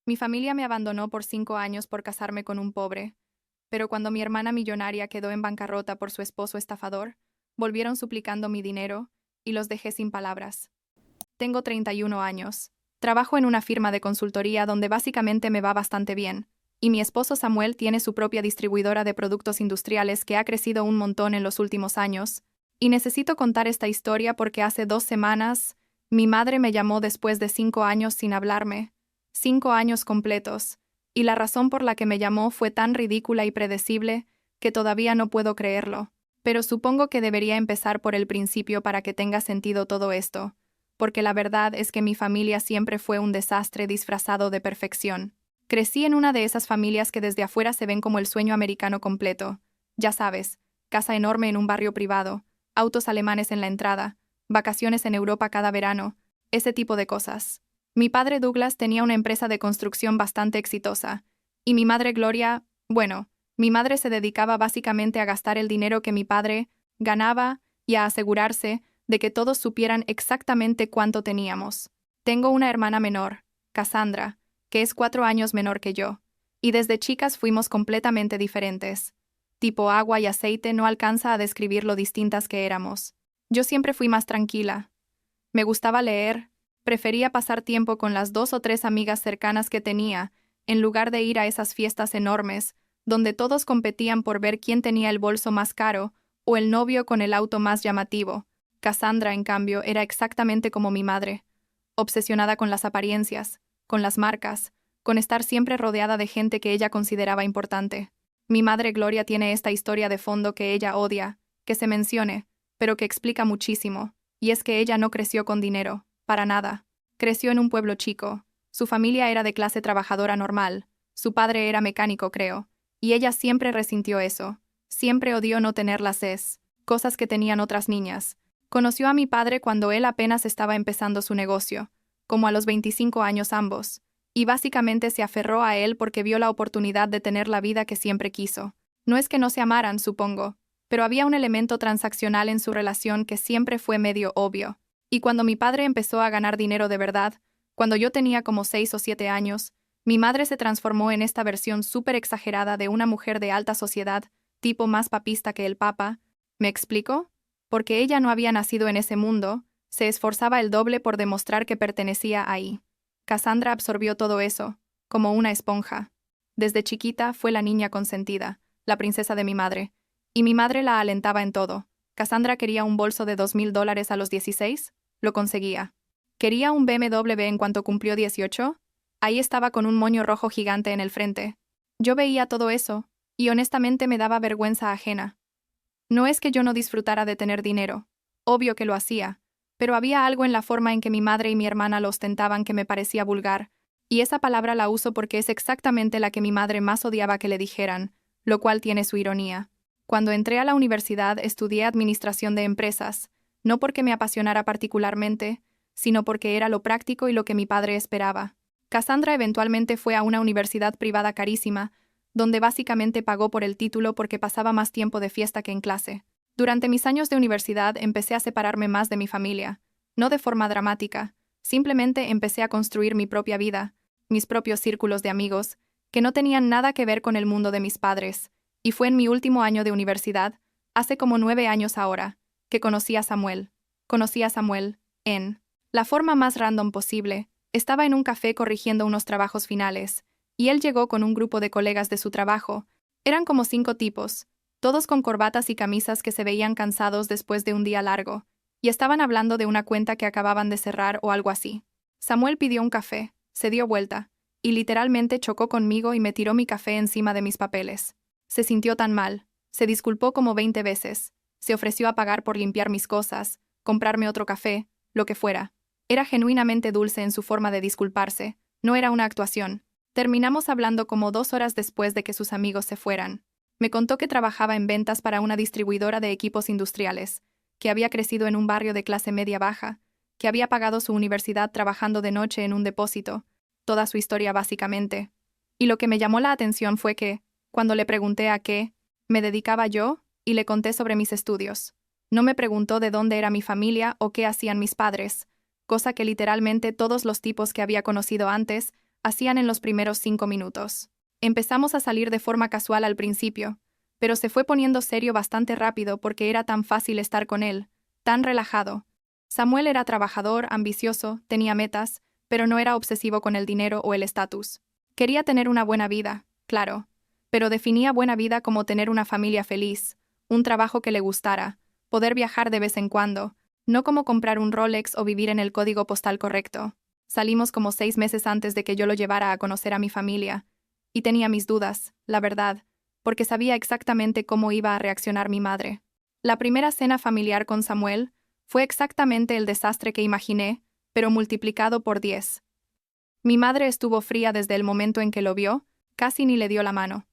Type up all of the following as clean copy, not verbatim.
Mi familia me abandonó por 5 años por casarme con un pobre, pero cuando mi hermana millonaria quedó en bancarrota por su esposo estafador, volvieron suplicando mi dinero y los dejé sin palabras. Tengo 31 años. Trabajo en una firma de consultoría donde básicamente me va bastante bien, y mi esposo Samuel tiene su propia distribuidora de productos industriales que ha crecido un montón en los últimos años. Y necesito contar esta historia porque hace 2 semanas, mi madre me llamó después de 5 años sin hablarme. 5 años completos. Y la razón por la que me llamó fue tan ridícula y predecible que todavía no puedo creerlo. Pero supongo que debería empezar por el principio para que tenga sentido todo esto, porque la verdad es que mi familia siempre fue un desastre disfrazado de perfección. Crecí en una de esas familias que desde afuera se ven como el sueño americano completo. Ya sabes, casa enorme en un barrio privado, autos alemanes en la entrada, vacaciones en Europa cada verano, ese tipo de cosas. Mi padre Douglas tenía una empresa de construcción bastante exitosa, y mi madre Gloria, bueno, mi madre se dedicaba básicamente a gastar el dinero que mi padre ganaba y a asegurarse de que todos supieran exactamente cuánto teníamos. Tengo una hermana menor, Cassandra, que es 4 años menor que yo, y desde chicas fuimos completamente diferentes. Tipo agua y aceite no alcanza a describir lo distintas que éramos. Yo siempre fui más tranquila. Me gustaba leer, prefería pasar tiempo con las 2 o 3 amigas cercanas que tenía, en lugar de ir a esas fiestas enormes, donde todos competían por ver quién tenía el bolso más caro o el novio con el auto más llamativo. Cassandra, en cambio, era exactamente como mi madre, obsesionada con las apariencias, con las marcas, con estar siempre rodeada de gente que ella consideraba importante. Mi madre Gloria tiene esta historia de fondo que ella odia, que se mencione, pero que explica muchísimo, y es que ella no creció con dinero, para nada. Creció en un pueblo chico, su familia era de clase trabajadora normal, su padre era mecánico, creo, y ella siempre resintió eso, siempre odió no tener las cosas que tenían otras niñas. Conoció a mi padre cuando él apenas estaba empezando su negocio, como a los 25 años ambos, y básicamente se aferró a él porque vio la oportunidad de tener la vida que siempre quiso. No es que no se amaran, supongo, pero había un elemento transaccional en su relación que siempre fue medio obvio. Y cuando mi padre empezó a ganar dinero de verdad, cuando yo tenía como 6 o 7 años, mi madre se transformó en esta versión súper exagerada de una mujer de alta sociedad, tipo más papista que el papa. ¿Me explico? Porque ella no había nacido en ese mundo, se esforzaba el doble por demostrar que pertenecía ahí. Cassandra absorbió todo eso, como una esponja. Desde chiquita fue la niña consentida, la princesa de mi madre, y mi madre la alentaba en todo. Cassandra quería un bolso de $2,000 a los 16, lo conseguía. Quería un BMW en cuanto cumplió 18, ahí estaba con un moño rojo gigante en el frente. Yo veía todo eso, y honestamente me daba vergüenza ajena. No es que yo no disfrutara de tener dinero, obvio que lo hacía, pero había algo en la forma en que mi madre y mi hermana lo ostentaban que me parecía vulgar, y esa palabra la uso porque es exactamente la que mi madre más odiaba que le dijeran, lo cual tiene su ironía. Cuando entré a la universidad estudié administración de empresas, no porque me apasionara particularmente, sino porque era lo práctico y lo que mi padre esperaba. Cassandra eventualmente fue a una universidad privada carísima, donde básicamente pagó por el título porque pasaba más tiempo de fiesta que en clase. Durante mis años de universidad empecé a separarme más de mi familia, no de forma dramática, simplemente empecé a construir mi propia vida, mis propios círculos de amigos, que no tenían nada que ver con el mundo de mis padres, y fue en mi último año de universidad, hace como 9 años ahora, que conocí a Samuel. Conocí a Samuel, en la forma más random posible, estaba en un café corrigiendo unos trabajos finales, y él llegó con un grupo de colegas de su trabajo. Eran como 5 tipos, todos con corbatas y camisas que se veían cansados después de un día largo, y estaban hablando de una cuenta que acababan de cerrar o algo así. Samuel pidió un café, se dio vuelta, y literalmente chocó conmigo y me tiró mi café encima de mis papeles. Se sintió tan mal, se disculpó como 20 veces, se ofreció a pagar por limpiar mis cosas, comprarme otro café, lo que fuera. Era genuinamente dulce en su forma de disculparse, no era una actuación. Terminamos hablando como 2 horas después de que sus amigos se fueran. Me contó que trabajaba en ventas para una distribuidora de equipos industriales, que había crecido en un barrio de clase media-baja, que había pagado su universidad trabajando de noche en un depósito, toda su historia básicamente. Y lo que me llamó la atención fue que, cuando le pregunté a qué me dedicaba yo, y le conté sobre mis estudios, no me preguntó de dónde era mi familia o qué hacían mis padres, cosa que literalmente todos los tipos que había conocido antes hacían en los primeros 5 minutos. Empezamos a salir de forma casual al principio, pero se fue poniendo serio bastante rápido porque era tan fácil estar con él, tan relajado. Samuel era trabajador, ambicioso, tenía metas, pero no era obsesivo con el dinero o el estatus. Quería tener una buena vida, claro, pero definía buena vida como tener una familia feliz, un trabajo que le gustara, poder viajar de vez en cuando, no como comprar un Rolex o vivir en el código postal correcto. Salimos como 6 meses antes de que yo lo llevara a conocer a mi familia, y tenía mis dudas, la verdad, porque sabía exactamente cómo iba a reaccionar mi madre. La primera cena familiar con Samuel fue exactamente el desastre que imaginé, pero multiplicado por 10. Mi madre estuvo fría desde el momento en que lo vio, casi ni le dio la mano.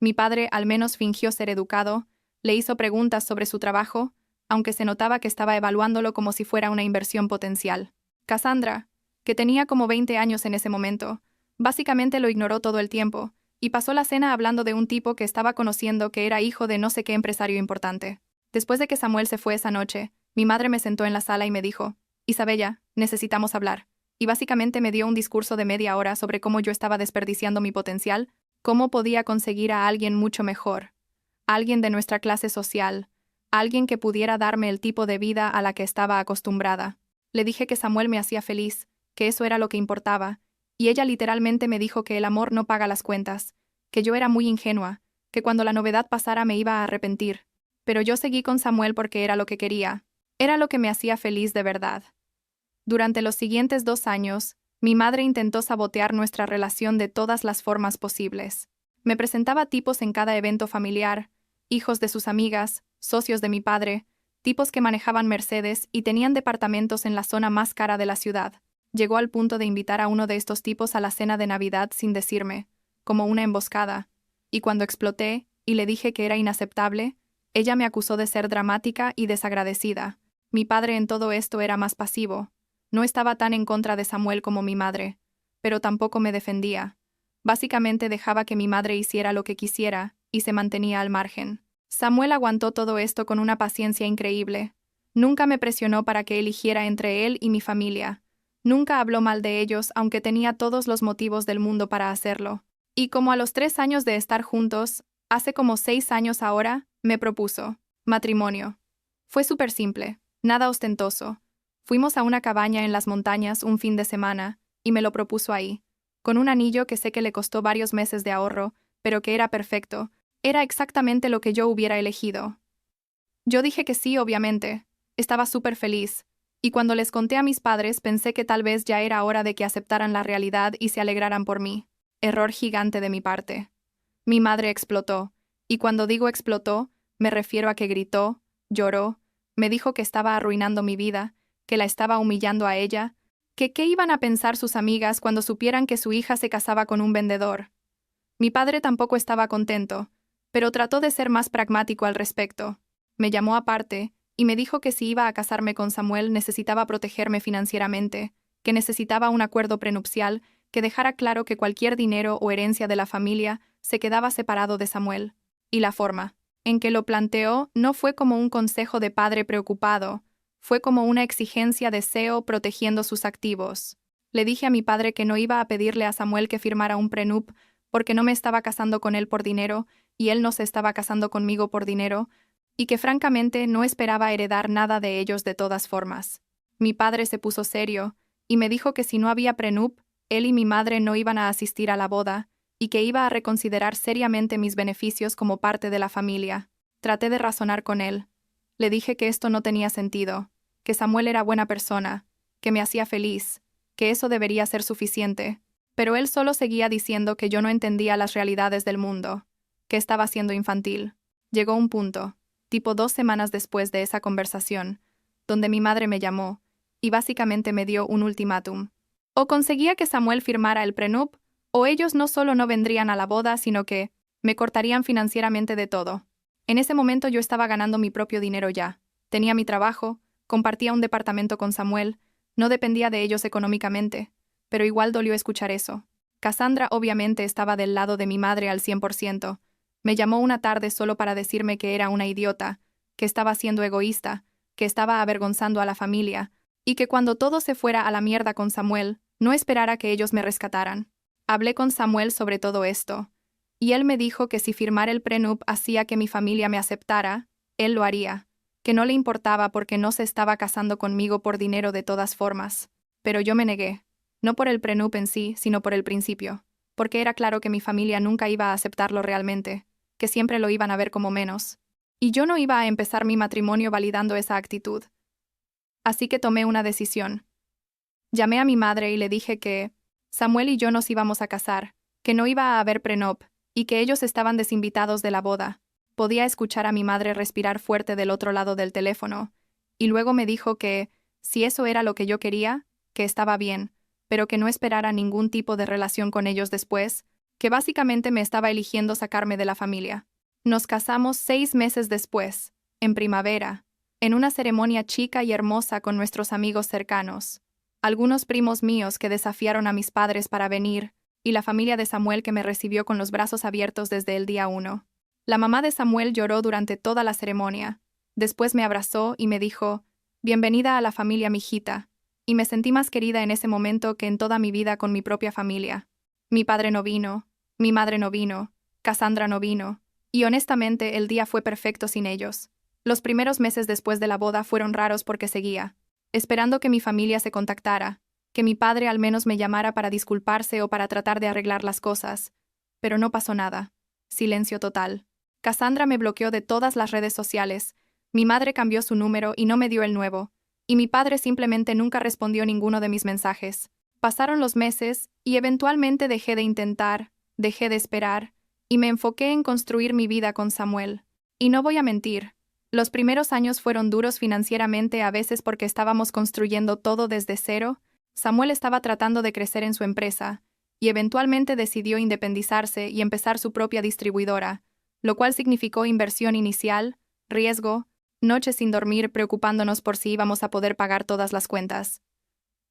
Mi padre al menos fingió ser educado, le hizo preguntas sobre su trabajo, aunque se notaba que estaba evaluándolo como si fuera una inversión potencial. Cassandra, que tenía como 20 años en ese momento, básicamente lo ignoró todo el tiempo, y pasó la cena hablando de un tipo que estaba conociendo que era hijo de no sé qué empresario importante. Después de que Samuel se fue esa noche, mi madre me sentó en la sala y me dijo, Isabella, necesitamos hablar. Y básicamente me dio un discurso de media hora sobre cómo yo estaba desperdiciando mi potencial, cómo podía conseguir a alguien mucho mejor, alguien de nuestra clase social, alguien que pudiera darme el tipo de vida a la que estaba acostumbrada. Le dije que Samuel me hacía feliz, que eso era lo que importaba, y ella literalmente me dijo que el amor no paga las cuentas, que yo era muy ingenua, que cuando la novedad pasara me iba a arrepentir. Pero yo seguí con Samuel porque era lo que quería, era lo que me hacía feliz de verdad. Durante los siguientes 2 años, mi madre intentó sabotear nuestra relación de todas las formas posibles. Me presentaba tipos en cada evento familiar, hijos de sus amigas, socios de mi padre, tipos que manejaban Mercedes y tenían departamentos en la zona más cara de la ciudad. Llegó al punto de invitar a uno de estos tipos a la cena de Navidad sin decirme, como una emboscada, y cuando exploté y le dije que era inaceptable, ella me acusó de ser dramática y desagradecida. Mi padre en todo esto era más pasivo. No estaba tan en contra de Samuel como mi madre, pero tampoco me defendía. Básicamente dejaba que mi madre hiciera lo que quisiera y se mantenía al margen. Samuel aguantó todo esto con una paciencia increíble. Nunca me presionó para que eligiera entre él y mi familia. Nunca habló mal de ellos, aunque tenía todos los motivos del mundo para hacerlo. Y como a los 3 años de estar juntos, hace como 6 años ahora, me propuso matrimonio. Fue súper simple, nada ostentoso. Fuimos a una cabaña en las montañas un fin de semana, y me lo propuso ahí, con un anillo que sé que le costó varios meses de ahorro, pero que era perfecto, era exactamente lo que yo hubiera elegido. Yo dije que sí, obviamente, estaba súper feliz, y cuando les conté a mis padres pensé que tal vez ya era hora de que aceptaran la realidad y se alegraran por mí. Error gigante de mi parte. Mi madre explotó, y cuando digo explotó, me refiero a que gritó, lloró, me dijo que estaba arruinando mi vida, que la estaba humillando a ella, que qué iban a pensar sus amigas cuando supieran que su hija se casaba con un vendedor. Mi padre tampoco estaba contento, pero trató de ser más pragmático al respecto. Me llamó aparte y me dijo que si iba a casarme con Samuel necesitaba protegerme financieramente, que necesitaba un acuerdo prenupcial que dejara claro que cualquier dinero o herencia de la familia se quedaba separado de Samuel. Y la forma en que lo planteó no fue como un consejo de padre preocupado, fue como una exigencia de CEO protegiendo sus activos. Le dije a mi padre que no iba a pedirle a Samuel que firmara un prenup porque no me estaba casando con él por dinero y él no se estaba casando conmigo por dinero, y que francamente no esperaba heredar nada de ellos de todas formas. Mi padre se puso serio y me dijo que si no había prenup, él y mi madre no iban a asistir a la boda y que iba a reconsiderar seriamente mis beneficios como parte de la familia. Traté de razonar con él. Le dije que esto no tenía sentido, que Samuel era buena persona, que me hacía feliz, que eso debería ser suficiente, pero él solo seguía diciendo que yo no entendía las realidades del mundo, que estaba siendo infantil. Llegó un punto, tipo 2 semanas después de esa conversación, donde mi madre me llamó y básicamente me dio un ultimátum. O conseguía que Samuel firmara el prenup, o ellos no solo no vendrían a la boda, sino que me cortarían financieramente de todo. En ese momento yo estaba ganando mi propio dinero ya. Tenía mi trabajo, compartía un departamento con Samuel, no dependía de ellos económicamente, pero igual dolió escuchar eso. Cassandra obviamente estaba del lado de mi madre al 100%. Me llamó una tarde solo para decirme que era una idiota, que estaba siendo egoísta, que estaba avergonzando a la familia, y que cuando todo se fuera a la mierda con Samuel, no esperara que ellos me rescataran. Hablé con Samuel sobre todo esto, y él me dijo que si firmar el prenup hacía que mi familia me aceptara, él lo haría, que no le importaba porque no se estaba casando conmigo por dinero de todas formas. Pero yo me negué, no por el prenup en sí, sino por el principio, porque era claro que mi familia nunca iba a aceptarlo realmente, que siempre lo iban a ver como menos. Y yo no iba a empezar mi matrimonio validando esa actitud. Así que tomé una decisión. Llamé a mi madre y le dije que Samuel y yo nos íbamos a casar, que no iba a haber prenup, y que ellos estaban desinvitados de la boda. Podía escuchar a mi madre respirar fuerte del otro lado del teléfono, y luego me dijo que, si eso era lo que yo quería, que estaba bien, pero que no esperara ningún tipo de relación con ellos después, que básicamente me estaba eligiendo sacarme de la familia. Nos casamos 6 meses después, en primavera, en una ceremonia chica y hermosa con nuestros amigos cercanos, algunos primos míos que desafiaron a mis padres para venir, y la familia de Samuel que me recibió con los brazos abiertos desde el día 1. La mamá de Samuel lloró durante toda la ceremonia. Después me abrazó y me dijo, «Bienvenida a la familia, mijita», y me sentí más querida en ese momento que en toda mi vida con mi propia familia. Mi padre no vino, mi madre no vino, Cassandra no vino, y honestamente el día fue perfecto sin ellos. Los primeros meses después de la boda fueron raros porque seguía esperando que mi familia se contactara, que mi padre al menos me llamara para disculparse o para tratar de arreglar las cosas. Pero no pasó nada. Silencio total. Cassandra me bloqueó de todas las redes sociales, mi madre cambió su número y no me dio el nuevo, y mi padre simplemente nunca respondió ninguno de mis mensajes. Pasaron los meses, y eventualmente dejé de intentar, dejé de esperar, y me enfoqué en construir mi vida con Samuel. Y no voy a mentir, los primeros años fueron duros financieramente a veces porque estábamos construyendo todo desde cero. Samuel estaba tratando de crecer en su empresa, y eventualmente decidió independizarse y empezar su propia distribuidora, lo cual significó inversión inicial, riesgo, noches sin dormir preocupándonos por si íbamos a poder pagar todas las cuentas.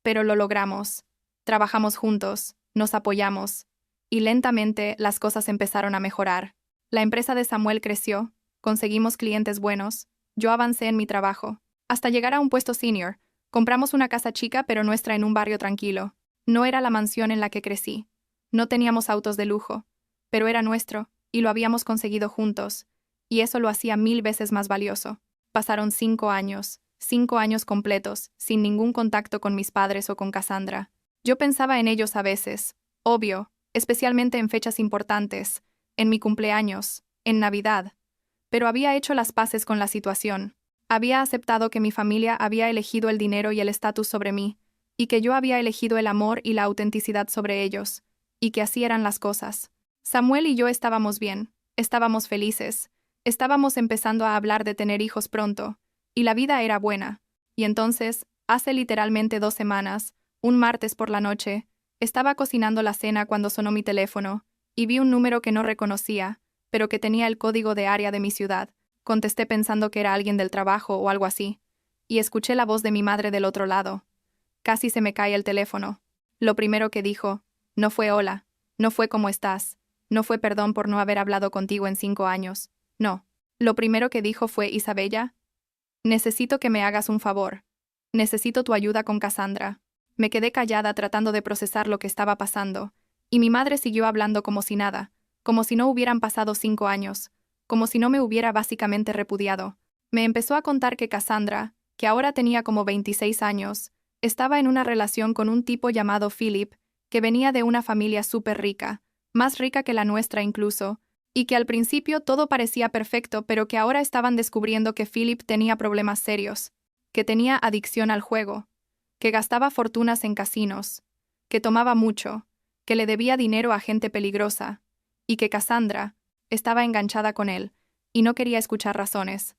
Pero lo logramos. Trabajamos juntos, nos apoyamos, y lentamente las cosas empezaron a mejorar. La empresa de Samuel creció, conseguimos clientes buenos, yo avancé en mi trabajo, hasta llegar a un puesto senior. Compramos una casa chica pero nuestra en un barrio tranquilo. No era la mansión en la que crecí. No teníamos autos de lujo, pero era nuestro, y lo habíamos conseguido juntos, y eso lo hacía 1000 veces más valioso. Pasaron 5 años completos, sin ningún contacto con mis padres o con Cassandra. Yo pensaba en ellos a veces, obvio, especialmente en fechas importantes, en mi cumpleaños, en Navidad. Pero había hecho las paces con la situación. Había aceptado que mi familia había elegido el dinero y el estatus sobre mí, y que yo había elegido el amor y la autenticidad sobre ellos, y que así eran las cosas. Samuel y yo estábamos bien, estábamos felices, estábamos empezando a hablar de tener hijos pronto, y la vida era buena. Y entonces, hace literalmente 2 semanas, un martes por la noche, estaba cocinando la cena cuando sonó mi teléfono, y vi un número que no reconocía, pero que tenía el código de área de mi ciudad. Contesté pensando que era alguien del trabajo o algo así, y escuché la voz de mi madre del otro lado. Casi se me cae el teléfono. Lo primero que dijo, no fue hola, no fue cómo estás, no fue perdón por no haber hablado contigo en 5 años, no. Lo primero que dijo fue, Isabella, necesito que me hagas un favor. Necesito tu ayuda con Cassandra. Me quedé callada tratando de procesar lo que estaba pasando, y mi madre siguió hablando como si nada, como si no hubieran pasado 5 años, como si no me hubiera básicamente repudiado. Me empezó a contar que Cassandra, que ahora tenía como 26 años, estaba en una relación con un tipo llamado Philip, que venía de una familia súper rica, más rica que la nuestra incluso, y que al principio todo parecía perfecto, pero que ahora estaban descubriendo que Philip tenía problemas serios, que tenía adicción al juego, que gastaba fortunas en casinos, que tomaba mucho, que le debía dinero a gente peligrosa, y que Cassandra estaba enganchada con él, y no quería escuchar razones.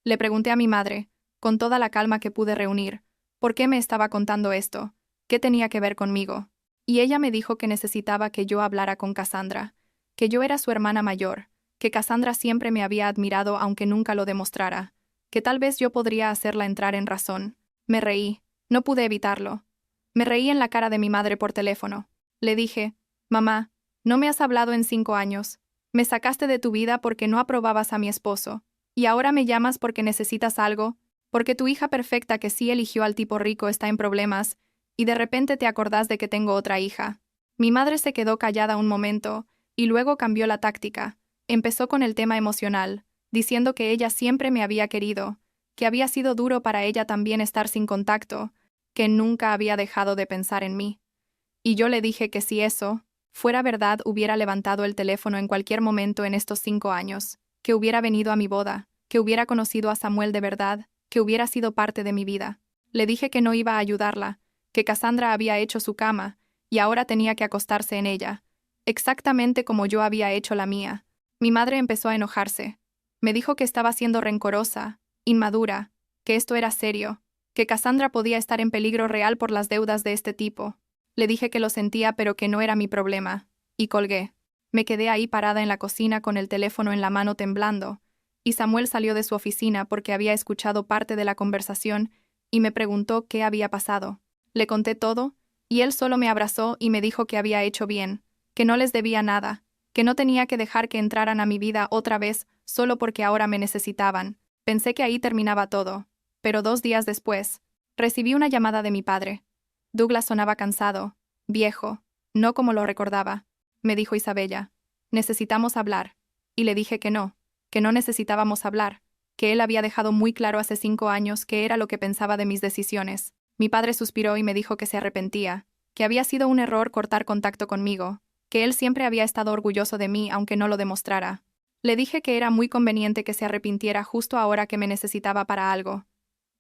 Le pregunté a mi madre, con toda la calma que pude reunir, por qué me estaba contando esto, qué tenía que ver conmigo, y ella me dijo que necesitaba que yo hablara con Cassandra, que yo era su hermana mayor, que Cassandra siempre me había admirado aunque nunca lo demostrara, que tal vez yo podría hacerla entrar en razón. Me reí, no pude evitarlo. Me reí en la cara de mi madre por teléfono. Le dije, mamá, no me has hablado en 5 años. Me sacaste de tu vida porque no aprobabas a mi esposo. Y ahora me llamas porque necesitas algo, porque tu hija perfecta que sí eligió al tipo rico está en problemas, y de repente te acordás de que tengo otra hija. Mi madre se quedó callada un momento, y luego cambió la táctica. Empezó con el tema emocional, diciendo que ella siempre me había querido, que había sido duro para ella también estar sin contacto, que nunca había dejado de pensar en mí. Y yo le dije que si eso fuera verdad hubiera levantado el teléfono en cualquier momento en estos 5 años, que hubiera venido a mi boda, que hubiera conocido a Samuel de verdad, que hubiera sido parte de mi vida. Le dije que no iba a ayudarla, que Cassandra había hecho su cama, y ahora tenía que acostarse en ella, exactamente como yo había hecho la mía. Mi madre empezó a enojarse. Me dijo que estaba siendo rencorosa, inmadura, que esto era serio, que Cassandra podía estar en peligro real por las deudas de este tipo. Le dije que lo sentía pero que no era mi problema, y colgué. Me quedé ahí parada en la cocina con el teléfono en la mano temblando, y Samuel salió de su oficina porque había escuchado parte de la conversación y me preguntó qué había pasado. Le conté todo, y él solo me abrazó y me dijo que había hecho bien, que no les debía nada, que no tenía que dejar que entraran a mi vida otra vez solo porque ahora me necesitaban. Pensé que ahí terminaba todo, pero 2 días después, recibí una llamada de mi padre. Douglas sonaba cansado, viejo, no como lo recordaba. Me dijo Isabella, necesitamos hablar. Y le dije que no necesitábamos hablar, que él había dejado muy claro hace 5 años qué era lo que pensaba de mis decisiones. Mi padre suspiró y me dijo que se arrepentía, que había sido un error cortar contacto conmigo, que él siempre había estado orgulloso de mí aunque no lo demostrara. Le dije que era muy conveniente que se arrepintiera justo ahora que me necesitaba para algo.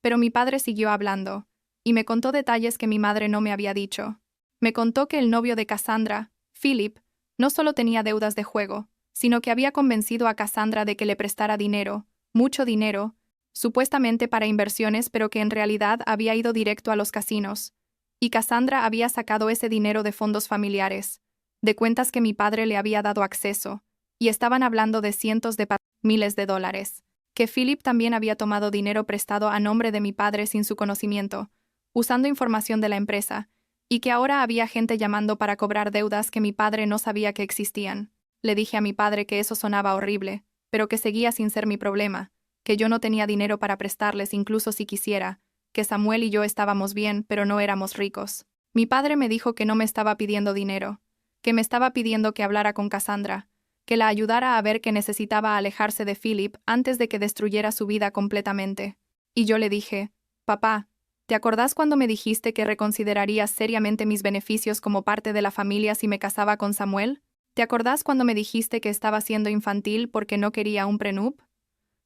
Pero mi padre siguió hablando, y me contó detalles que mi madre no me había dicho. Me contó que el novio de Cassandra, Philip, no solo tenía deudas de juego, sino que había convencido a Cassandra de que le prestara dinero, mucho dinero, supuestamente para inversiones, pero que en realidad había ido directo a los casinos. Y Cassandra había sacado ese dinero de fondos familiares, de cuentas que mi padre le había dado acceso, y estaban hablando de cientos de miles de dólares. Que Philip también había tomado dinero prestado a nombre de mi padre sin su conocimiento, usando información de la empresa, y que ahora había gente llamando para cobrar deudas que mi padre no sabía que existían. Le dije a mi padre que eso sonaba horrible, pero que seguía sin ser mi problema, que yo no tenía dinero para prestarles incluso si quisiera, que Samuel y yo estábamos bien, pero no éramos ricos. Mi padre me dijo que no me estaba pidiendo dinero, que me estaba pidiendo que hablara con Cassandra, que la ayudara a ver que necesitaba alejarse de Philip antes de que destruyera su vida completamente. Y yo le dije, papá, ¿te acordás cuando me dijiste que reconsiderarías seriamente mis beneficios como parte de la familia si me casaba con Samuel? ¿Te acordás cuando me dijiste que estaba siendo infantil porque no quería un prenup?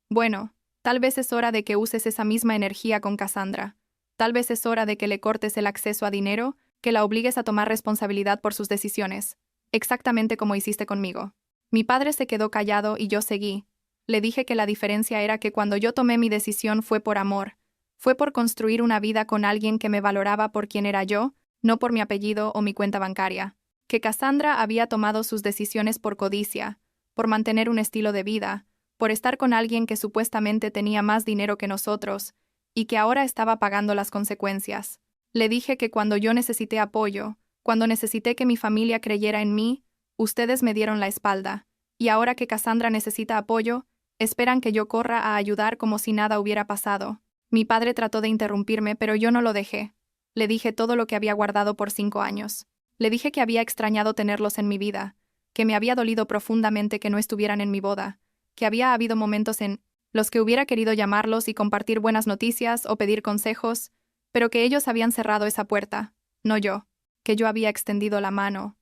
Bueno, tal vez es hora de que uses esa misma energía con Cassandra. Tal vez es hora de que le cortes el acceso a dinero, que la obligues a tomar responsabilidad por sus decisiones, exactamente como hiciste conmigo. Mi padre se quedó callado y yo seguí. Le dije que la diferencia era que cuando yo tomé mi decisión fue por amor, fue por construir una vida con alguien que me valoraba por quien era yo, no por mi apellido o mi cuenta bancaria. Que Cassandra había tomado sus decisiones por codicia, por mantener un estilo de vida, por estar con alguien que supuestamente tenía más dinero que nosotros, y que ahora estaba pagando las consecuencias. Le dije que cuando yo necesité apoyo, cuando necesité que mi familia creyera en mí, ustedes me dieron la espalda, y ahora que Cassandra necesita apoyo, esperan que yo corra a ayudar como si nada hubiera pasado. Mi padre trató de interrumpirme, pero yo no lo dejé. Le dije todo lo que había guardado por 5 años. Le dije que había extrañado tenerlos en mi vida, que me había dolido profundamente que no estuvieran en mi boda, que había habido momentos en los que hubiera querido llamarlos y compartir buenas noticias o pedir consejos, pero que ellos habían cerrado esa puerta, no yo, que yo había extendido la mano,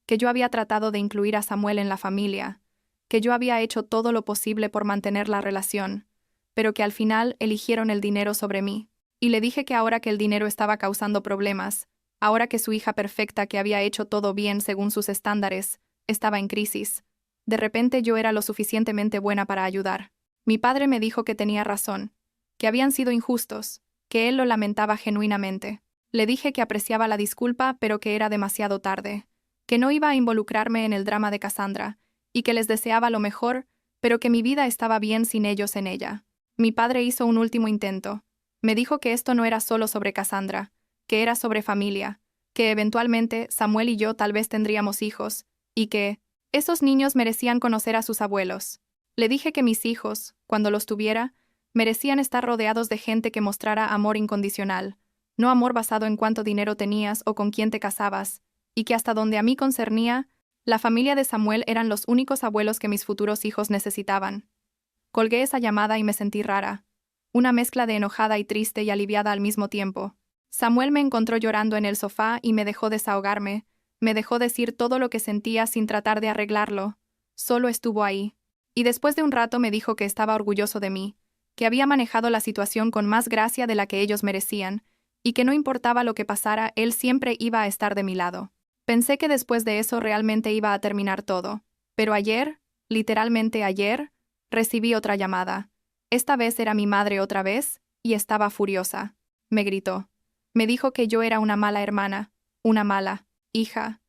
que yo había tratado de incluir a Samuel en la familia, que yo había hecho todo lo posible por mantener la relación, pero que al final eligieron el dinero sobre mí. Y le dije que ahora que el dinero estaba causando problemas, ahora que su hija perfecta que había hecho todo bien según sus estándares, estaba en crisis, de repente yo era lo suficientemente buena para ayudar. Mi padre me dijo que tenía razón, que habían sido injustos, que él lo lamentaba genuinamente. Le dije que apreciaba la disculpa, pero que era demasiado tarde, que no iba a involucrarme en el drama de Cassandra, y que les deseaba lo mejor, pero que mi vida estaba bien sin ellos en ella. Mi padre hizo un último intento. Me dijo que esto no era solo sobre Cassandra, que era sobre familia, que eventualmente Samuel y yo tal vez tendríamos hijos, y que esos niños merecían conocer a sus abuelos. Le dije que mis hijos, cuando los tuviera, merecían estar rodeados de gente que mostrara amor incondicional, no amor basado en cuánto dinero tenías o con quién te casabas, y que hasta donde a mí concernía, la familia de Samuel eran los únicos abuelos que mis futuros hijos necesitaban. Colgué esa llamada y me sentí rara, una mezcla de enojada y triste y aliviada al mismo tiempo. Samuel me encontró llorando en el sofá y me dejó desahogarme, me dejó decir todo lo que sentía sin tratar de arreglarlo. Solo estuvo ahí. Y después de un rato me dijo que estaba orgulloso de mí, que había manejado la situación con más gracia de la que ellos merecían, y que no importaba lo que pasara, él siempre iba a estar de mi lado. Pensé que después de eso realmente iba a terminar todo. Pero ayer, literalmente ayer, recibí otra llamada. Esta vez era mi madre otra vez, y estaba furiosa. Me gritó. Me dijo que yo era una mala hermana, una mala hija,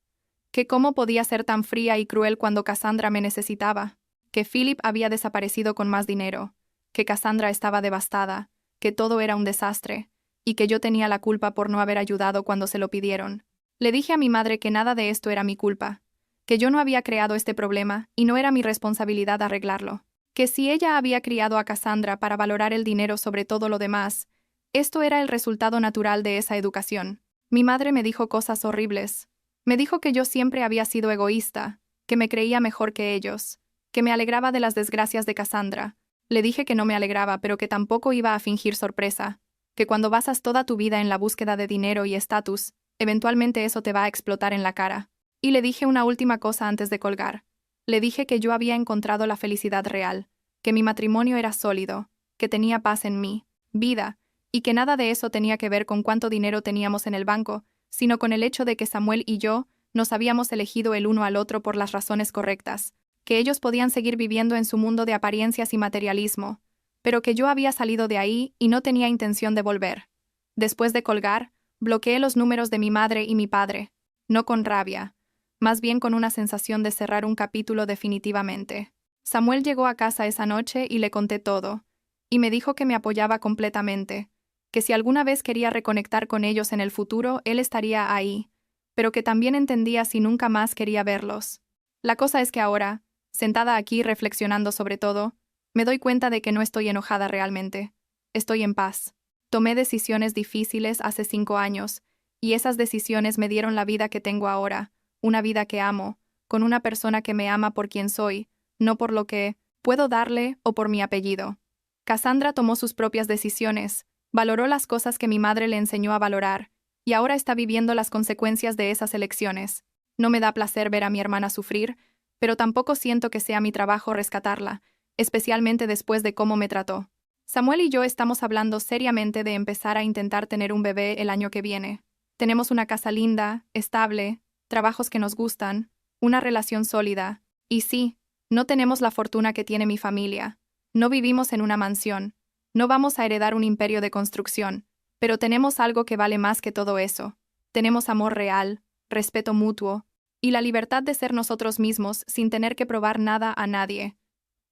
que cómo podía ser tan fría y cruel cuando Cassandra me necesitaba, que Philip había desaparecido con más dinero, que Cassandra estaba devastada, que todo era un desastre, y que yo tenía la culpa por no haber ayudado cuando se lo pidieron. Le dije a mi madre que nada de esto era mi culpa, que yo no había creado este problema y no era mi responsabilidad arreglarlo, que si ella había criado a Cassandra para valorar el dinero sobre todo lo demás, esto era el resultado natural de esa educación. Mi madre me dijo cosas horribles. Me dijo que yo siempre había sido egoísta, que me creía mejor que ellos, que me alegraba de las desgracias de Cassandra. Le dije que no me alegraba, pero que tampoco iba a fingir sorpresa, que cuando basas toda tu vida en la búsqueda de dinero y estatus, eventualmente eso te va a explotar en la cara. Y le dije una última cosa antes de colgar. Le dije que yo había encontrado la felicidad real, que mi matrimonio era sólido, que tenía paz en mí, vida, y que nada de eso tenía que ver con cuánto dinero teníamos en el banco, sino con el hecho de que Samuel y yo nos habíamos elegido el uno al otro por las razones correctas, que ellos podían seguir viviendo en su mundo de apariencias y materialismo, pero que yo había salido de ahí y no tenía intención de volver. Después de colgar, bloqueé los números de mi madre y mi padre, no con rabia, más bien con una sensación de cerrar un capítulo definitivamente. Samuel llegó a casa esa noche y le conté todo, y me dijo que me apoyaba completamente, que si alguna vez quería reconectar con ellos en el futuro, él estaría ahí, pero que también entendía si nunca más quería verlos. La cosa es que ahora, sentada aquí reflexionando sobre todo, me doy cuenta de que no estoy enojada realmente. Estoy en paz. Tomé decisiones difíciles hace 5 años, y esas decisiones me dieron la vida que tengo ahora, una vida que amo, con una persona que me ama por quien soy, no por lo que puedo darle o por mi apellido. Cassandra tomó sus propias decisiones, valoró las cosas que mi madre le enseñó a valorar, y ahora está viviendo las consecuencias de esas elecciones. No me da placer ver a mi hermana sufrir, pero tampoco siento que sea mi trabajo rescatarla, especialmente después de cómo me trató. Samuel y yo estamos hablando seriamente de empezar a intentar tener un bebé el año que viene. Tenemos una casa linda, estable, trabajos que nos gustan, una relación sólida, y sí, no tenemos la fortuna que tiene mi familia. No vivimos en una mansión. No vamos a heredar un imperio de construcción, pero tenemos algo que vale más que todo eso. Tenemos amor real, respeto mutuo, y la libertad de ser nosotros mismos sin tener que probar nada a nadie.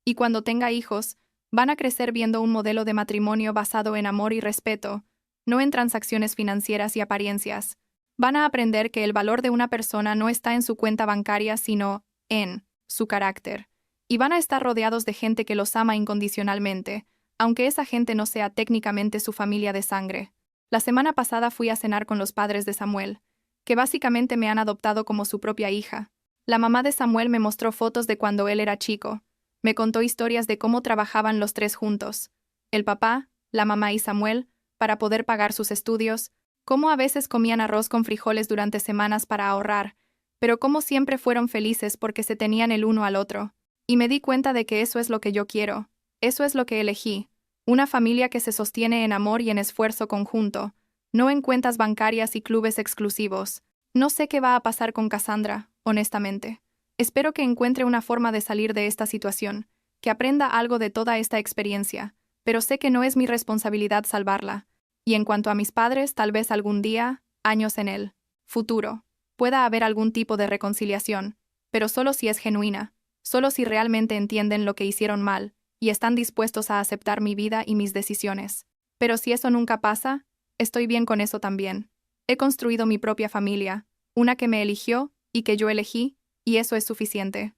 Y cuando tenga hijos, van a crecer viendo un modelo de matrimonio basado en amor y respeto, no en transacciones financieras y apariencias. Van a aprender que el valor de una persona no está en su cuenta bancaria, sino en su carácter. Y van a estar rodeados de gente que los ama incondicionalmente, aunque esa gente no sea técnicamente su familia de sangre. La semana pasada fui a cenar con los padres de Samuel, que básicamente me han adoptado como su propia hija. La mamá de Samuel me mostró fotos de cuando él era chico. Me contó historias de cómo trabajaban los tres juntos, el papá, la mamá y Samuel, para poder pagar sus estudios, cómo a veces comían arroz con frijoles durante semanas para ahorrar, pero cómo siempre fueron felices porque se tenían el uno al otro. Y me di cuenta de que eso es lo que yo quiero, eso es lo que elegí, una familia que se sostiene en amor y en esfuerzo conjunto, no en cuentas bancarias y clubes exclusivos. No sé qué va a pasar con Cassandra, honestamente. Espero que encuentre una forma de salir de esta situación, que aprenda algo de toda esta experiencia, pero sé que no es mi responsabilidad salvarla. Y en cuanto a mis padres, tal vez algún día, años en el futuro, pueda haber algún tipo de reconciliación, pero solo si es genuina, solo si realmente entienden lo que hicieron mal, y están dispuestos a aceptar mi vida y mis decisiones. Pero si eso nunca pasa, estoy bien con eso también. He construido mi propia familia, una que me eligió y que yo elegí, y eso es suficiente.